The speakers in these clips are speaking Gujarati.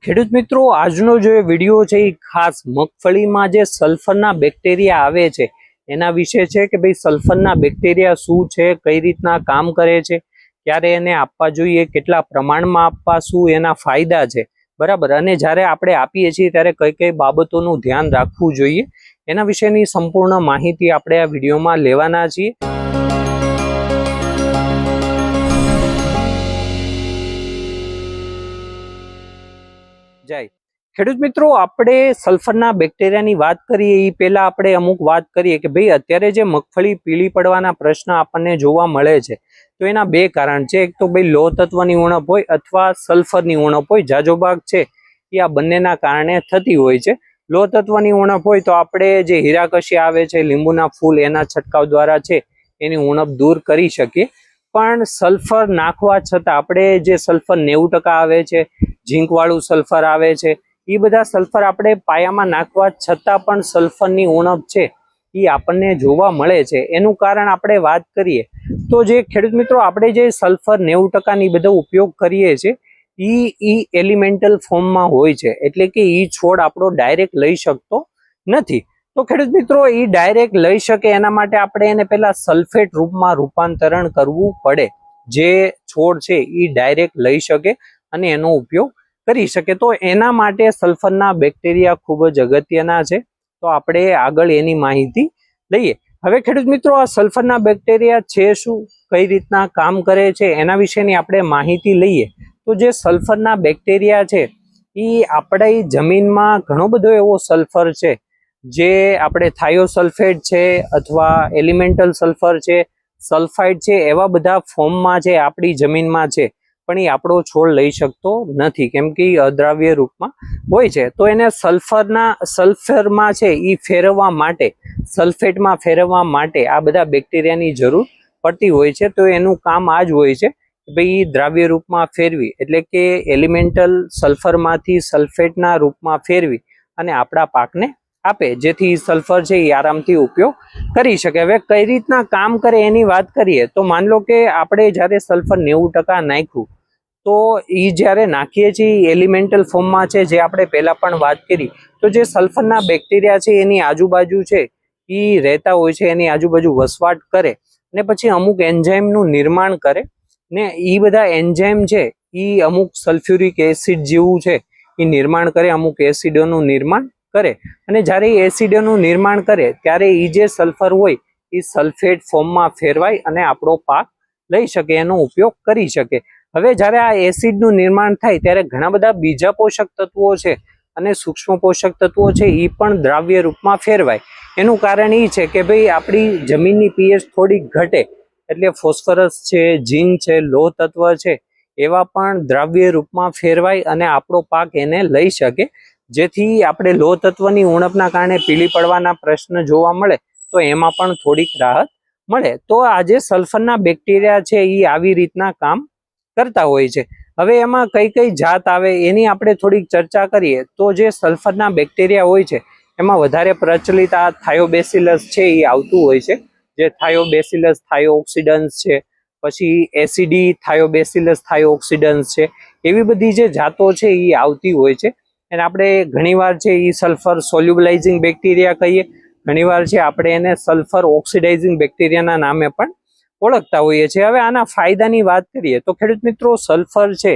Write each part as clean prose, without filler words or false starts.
ખેડૂત મિત્રો, આજનો જે વિડીયો છે એ ખાસ મગફળીમાં જે સલ્ફરના બેક્ટેરિયા આવે છે એના વિશે છે કે ભાઈ સલ્ફરના બેક્ટેરિયા શું છે, કઈ રીતના કામ કરે છે, ક્યારે એને આપવા જોઈએ, કેટલા પ્રમાણમાં આપવા, શું એના ફાયદા છે, બરાબર, અને જ્યારે આપણે આપીએ છીએ ત્યારે કઈ કઈ બાબતોનું ધ્યાન રાખવું જોઈએ એના વિશેની સંપૂર્ણ માહિતી આપણે આ વિડીયોમાં લેવાના છીએ। જય ખેડૂત મિત્રો, આપણે સલ્ફરના બેક્ટેરિયાની વાત કરીએ એ પહેલા આપણે અમુક વાત કરીએ કે ભાઈ અત્યારે જે મગફળી પીળી પડવાના પ્રશ્ન આપણને જોવા મળે છે તો એના બે કારણ છે। એક તો ભાઈ લો તત્વની ઉણપ હોય અથવા સલ્ફરની ઉણપ હોય। જાજો ભાગ છે એ આ બંનેના કારણે થતી હોય છે। લો તત્વની ઉણપ હોય તો આપણે જે હીરાકશી આવે છે, લીંબુના ફૂલ, એના છંટકાવ દ્વારા છે એની ઉણપ દૂર કરી શકીએ। પણ સલ્ફર નાખવા છતાં આપણે જે સલ્ફર 90% આવે છે, ઝીંક વાળું સલ્ફર આવે છે, એ બધા સલ્ફર આપણે પાયામાં નાખવા છતાં પણ સલ્ફરની ઉણપ છે એ આપણને જોવા મળે છે। એનું કારણ આપણે વાત કરીએ તો જે ખેડૂત મિત્રો આપણે જે સલ્ફર 90% ની બધો ઉપયોગ કરીએ છીએ એ એલિમેન્ટલ ફોર્મમાં હોય છે, એટલે કે એ છોડ આપણો ડાયરેક્ટ લઈ શકતો નથી। તો ખેડૂત મિત્રો એ ડાયરેક્ટ લઈ શકે એના માટે આપણે એને પહેલા સલ્ફેટ રૂપમાં રૂપાંતરણ કરવું પડે, જે છોડ છે એ ડાયરેક્ટ લઈ શકે અને એનો ઉપયોગ કરી શકે। તો એના માટે સલ્ફરના બેક્ટેરિયા ખૂબ જ અગત્યના છે। તો આપણે આગળ એની માહિતી લઈએ। હવે ખેડૂત મિત્રો, આ સલ્ફરના બેક્ટેરિયા છે શું, કઈ રીતના કામ કરે છે એના વિશેની આપણે માહિતી લઈએ। તો જે સલ્ફરના બેક્ટેરિયા છે એ આપણી જમીનમાં ઘણો બધો એવો સલ્ફર છે જે આપણે થાયોસલ્ફેટ છે અથવા એલિમેન્ટલ સલ્ફર છે, સલ્ફાઇડ છે, એવા બધા ફોર્મમાં છે આપણી જમીનમાં છે, પણ એ આપણો છોડ લઈ શકતો નથી કેમ કે એ અદ્રાવ્ય રૂપમાં હોય છે। તો એને સલ્ફરમાં છે એ ફેરવવા માટે, સલ્ફેટમાં ફેરવવા માટે આ બધા બેક્ટેરિયાની જરૂર પડતી હોય છે। તો એનું કામ આ જ હોય છે કે ભાઈ દ્રાવ્ય રૂપમાં ફેરવી, એટલે કે એલિમેન્ટલ સલ્ફરમાંથી સલ્ફેટના રૂપમાં ફેરવી અને આપણા પાકને આપે, જેથી સલ્ફર છે એ આરામથી ઉપયોગ કરી શકે। હવે કઈ રીતના કામ કરે એની વાત કરીએ તો માન લો કે આપણે જ્યારે સલ્ફર 90% નાખ્યું તો એ જ્યારે નાખીએ છીએ એલિમેન્ટલ ફોર્મમાં છે, જે આપણે પહેલા પણ વાત કરી, તો જે સલ્ફરના બેક્ટેરિયા છે એની આજુબાજુ છે એ રહેતા હોય છે, એની આજુબાજુ વસવાટ કરે ને પછી અમુક એન્ઝાઇમનું નિર્માણ કરે ને એ બધા એન્ઝાઇમ છે એ અમુક સલ્ફ્યુરિક એસિડ જેવું છે એ નિર્માણ કરે, અમુક એસિડોનું નિર્માણ કરે, અને જ્યારે એ એસિડોનું નિર્માણ કરે ત્યારે એ જે સલ્ફર હોય એ સલ્ફેટ ફોર્મમાં ફેરવાય અને આપણો પાક લઈ શકે, એનો ઉપયોગ કરી શકે। હવે જ્યારે આ એસિડનું નિર્માણ થાય ત્યારે ઘણા બધા બીજા પોષક તત્વો છે અને સૂક્ષ્મ પોષક તત્વો છે એ પણ દ્રાવ્ય રૂપમાં ફેરવાય। એનું કારણ એ છે કે ભાઈ આપણી જમીનની પીએચ થોડી ઘટે, એટલે ફોસ્ફરસ છે, ઝીંક છે, લોહ તત્વ છે, એવા પણ દ્રાવ્ય રૂપમાં ફેરવાય અને આપણો પાક એને લઈ શકે, જેથી આપણે લોહ તત્વની ઉણપના કારણે પીળી પડવાના પ્રશ્ન જોવા મળે તો એમાં પણ થોડીક રાહત મળે। તો આ જે સલ્ફરના બેક્ટેરિયા છે એ આવી રીતના કામ કરતા હોય છે। હવે એમાં કઈ કઈ જાત આવે એની આપણે થોડીક ચર્ચા કરીએ તો જે સલ્ફરના બેક્ટેરિયા હોય છે એમાં વધારે પ્રચલિત આ થાયોબેસિલસ છે એ આવતું હોય છે, જે થાયોબેસિલસ થાયોઓક્સિડન્સ છે, પછી એસિડી થાયોબેસિલસ થાયોઓક્સિડન્સ છે, એવી બધી જે જાતો છે એ આવતી હોય છે। અને આપણે ઘણીવાર છે એ સલ્ફર સોલ્યુબલાઇઝિંગ બેક્ટેરિયા કહીએ, ઘણીવાર છે આપણે એને સલ્ફર ઓક્સિડાઇઝિંગ બેક્ટેરિયાના નામે પણ ઓળખતા હોઈએ છીએ। હવે આના ફાયદાની વાત કરીએ તો ખેડૂત મિત્રો, સલ્ફર છે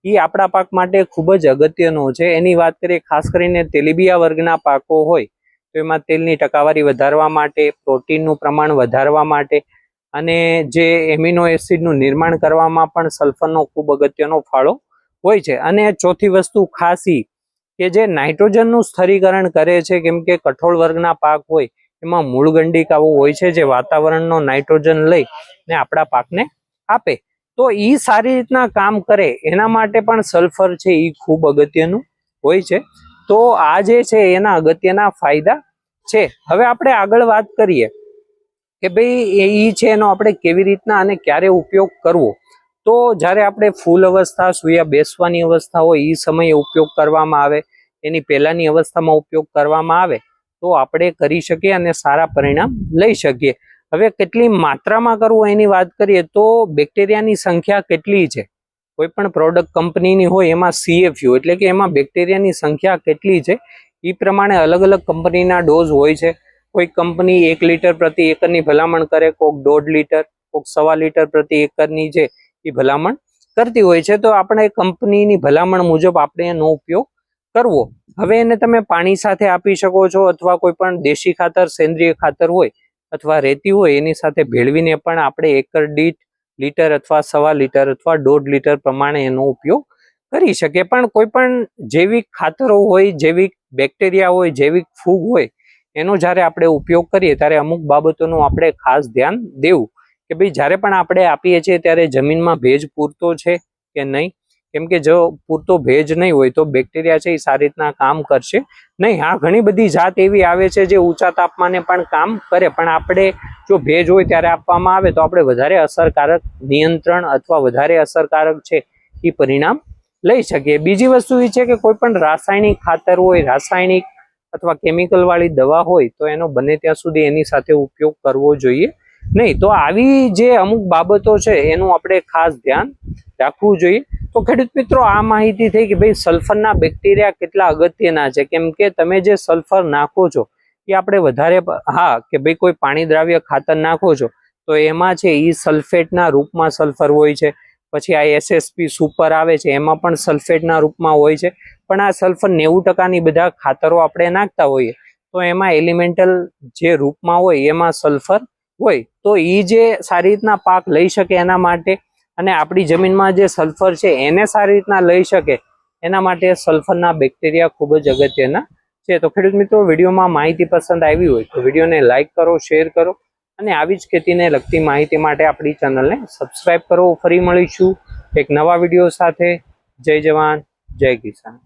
એ આપણા પાક માટે ખૂબ જ અગત્યનો છે। એની વાત કરીએ ખાસ કરીને તેલીબિયા વર્ગના પાકો હોય તો એમાં તેલની ટકાવારી વધારવા માટે, પ્રોટીનનું પ્રમાણ વધારવા માટે અને જે એમિનો એસિડનું નિર્માણ કરવામાં પણ સલ્ફરનો ખૂબ અગત્યનો ફાળો હોય છે। અને ચોથી વસ્તુ ખાસ કે જે નાઇટ્રોજનનું સ્થળીકરણ કરે છે, કેમ કે કઠોળ વર્ગના પાક હોય એમાં મૂળગંડિકાઓ હોય છે જે વાતાવરણનો નાઇટ્રોજન લઈ ને આપણા પાકને આપે, તો એ સારી રીતના કામ કરે એના માટે પણ સલ્ફર છે એ ખૂબ અગત્યનું હોય છે। તો આ જે છે એના અગત્યના ફાયદા છે। હવે આપણે આગળ વાત કરીએ કે ભાઈ એ છે એનો આપણે કેવી રીતના અને ક્યારે ઉપયોગ કરવો। તો જ્યારે આપણે ફૂલ અવસ્થા, સૂયા બેસવાની અવસ્થા હોય એ સમયે ઉપયોગ કરવામાં આવે, એની પહેલાની અવસ્થામાં ઉપયોગ કરવામાં આવે તો આપણે કરી શકીએ અને સારા પરિણામ લઈ શકીએ। હવે કેટલી માત્રામાં કરવું એની વાત કરીએ તો બેક્ટેરિયાની સંખ્યા કેટલી છે કોઈ પણ પ્રોડક્ટ કંપનીની હોય એમાં CFU એટલે કે એમાં બેક્ટેરિયાની સંખ્યા કેટલી છે એ પ્રમાણે અલગ અલગ કંપનીના ડોઝ હોય છે. કોઈ કંપની 1 લીટર પ્રતિ એકરની ભલામણ કરે, કોઈક 1.5 લીટર, કોઈક 1.25 લીટર પ્રતિ એકરની છે એ ભલામણ કરતી હોય છે. તો આપણે કંપનીની ભલામણ મુજબ આપણે એનો ઉપયોગ કરવો. હવે એને તમે પાણી સાથે આપી શકો છો અથવા કોઈ પણ દેશી ખાતર, સેન્દ્રિય ખાતર હોય અથવા રેતી હોય એની સાથે ભેળવીને પણ આપણે એકર દીઠ લીટર અથવા 1.25 લીટર અથવા 1.5 લીટર પ્રમાણે એનો ઉપયોગ કરી શકીએ. પણ કોઈ પણ જૈવિક ખાતરો હોય, જૈવિક બેક્ટેરિયા હોય, જૈવિક ફૂગ હોય એનો જ્યારે આપણે ઉપયોગ કરીએ ત્યારે અમુક બાબતોનું આપણે ખાસ ધ્યાન દેવું કે ભાઈ જ્યારે પણ આપણે આપીએ છીએ ત્યારે જમીનમાં ભેજ પૂરતો છે કે નહીં. કેમ કે જો પૂરતો ભેજ નહીં હોય તો બેક્ટેરિયા છે એ સારી રીતના કામ કરશે નહીં. હા, ઘણી બધી જાત એવી આવે છે જે ઊંચા તાપમાને પણ કામ કરે, પણ આપણે જો ભેજ હોય ત્યારે આપવામાં આવે તો આપણે વધારે અસરકારક નિયંત્રણ અથવા વધારે અસરકારક છે એ પરિણામ લઈ શકીએ. બીજી વસ્તુ એ છે કે કોઈ પણ રાસાયણિક ખાતર હોય, રાસાયણિક અથવા કેમિકલ વાળી દવા હોય તો એનો બને ત્યાં સુધી એની સાથે ઉપયોગ કરવો જોઈએ નહીં. તો આવી જે અમુક બાબતો છે એનું આપણે ખાસ ધ્યાન રાખવું જોઈએ. તો ખેડૂત મિત્રો, આ માહિતી થઈ કે ભાઈ સલ્ફરના બેક્ટેરિયા કેટલા અગત્યના છે. કેમ કે તમે જે સલ્ફર નાખો છો એ આપણે વધારે, હા, કે ભાઈ કોઈ પાણી દ્રાવ્ય ખાતર નાખો છો તો એમાં છે એ સલ્ફેટના રૂપમાં સલ્ફર હોય છે. પછી આ SSP સુપર આવે છે એમાં પણ સલ્ફેટના રૂપમાં હોય છે. પણ આ સલ્ફર 90% બધા ખાતરો આપણે નાખતા હોઈએ તો એમાં એલિમેન્ટલ જે રૂપમાં હોય એમાં સલ્ફર હોય. તો એ જે સારી રીતના પાક લઈ શકે એના માટે અને આપણી જમીનમાં જે સલ્ફર છે એને સારી રીતના લઈ શકે એના માટે સલ્ફરના બેક્ટેરિયા ખૂબ જ અગત્યના છે. તો ખેડૂત મિત્રો, વિડીયોમાં માહિતી પસંદ આવી હોય તો વિડીયોને લાઇક કરો, શેર કરો અને આવી જ ખેતીને લગતી માહિતી માટે આપણી ચેનલને સબસ્ક્રાઇબ કરો. ફરી મળીશું એક નવા વિડીયો સાથે. જય જવાન, જય કિસાન.